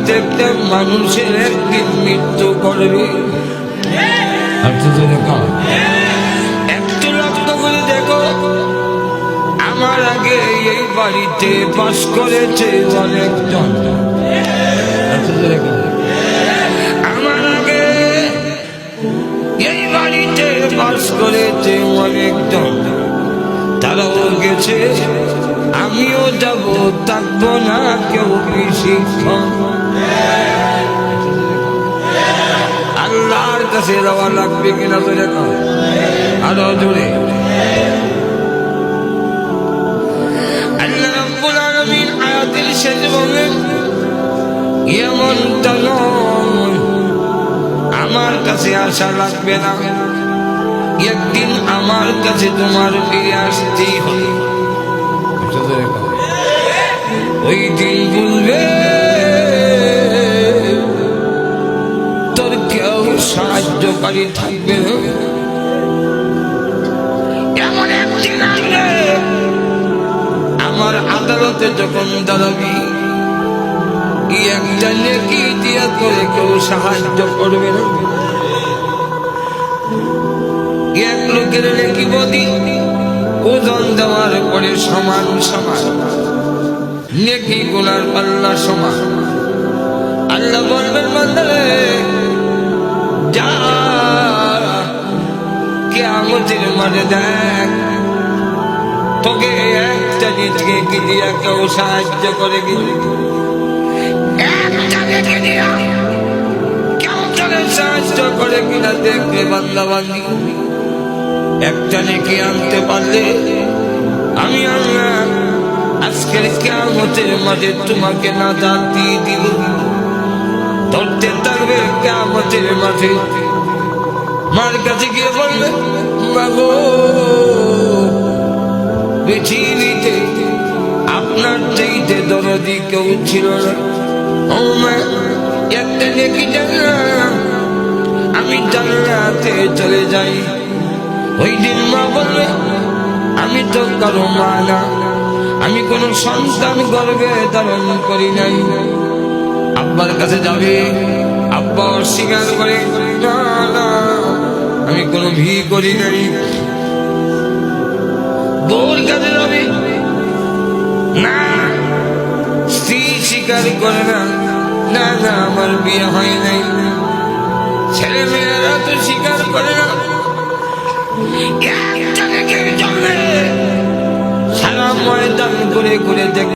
প্রত্যেকটা মানুষের একদিন মৃত্যু করবে। একটু লক্ষ্য করে দেখো, আমার আগে এই বাড়িতে বাস করেছে অনেকজন। আমার আগে এই বাড়িতে বাস করেছে অনেকজন, তারাও গেছে, আমিও যাব, থাকবো না কেউ বেশিক্ষণ। আল্লাহর কাছে যাওয়া লাগবে কিনা বলে আরো জোরে। আল্লাহ রাব্বুল আলামিন আয়াতের শেষে বলেন, এমনটা নয় আমার কাছে আসা লাগবে না, একদিন আমার কাছে তোমার ফিরে আসতেই হবে। ওই দিন বলবে তোর কেউ সাহায্যকারী থাকবে না। এমন একদিন আসবে আমার আদালতে যখন দাঁড়াবি, একটা নেকি দিয়া করে কেউ সাহায্য করবে না। এক লোকের নেকি বদি ওজন দেওয়ার পরে সমান সমান, নেকি গুনার পাল্লা সমান। আল্লাহ বলবেন বান্দারে যা, কিয়ামতের মাঠে দেখ তোকে একটা নেকি দিয়া কেউ সাহায্য করে কিনা, একটা নেকি দিয়া কেউ তোকে সাহায্য করে কিনা দেখবে বান্দা বান্দি। একটা নেকি আনতে পারলে আমি আল্লাহ আজকের কিয়ামতের মাঠে তোমাকে নাজাত দিয়ে দিব। ধরতে থাকবে কিয়ামতের মাঠে, মার কাছে গিয়ে বলবে মাগো পৃথিবীতে আপনার চাইতে দরদি কেউ ছিল না। ও মা, একটা নেকি জানলাম আমি জান্নাতে চলে যাই। ওই দিন মা বলবে আমি তো কারো মা না, আমি কোন সন্তান গর্ভে ধারণ করি নাই। আব্বার কাছে যাবে, আব্বা অস্বীকার করে না না আমি কোনো ভি করি নাই। বউর কাছে যাবে, না স্ত্রী স্বীকার করে না, না না আমার বিয়ে হয় নাই। ছেলে মেয়েরা তো স্বীকার করে না। সারা ময়দান ঘুরে ঘুরে দেখ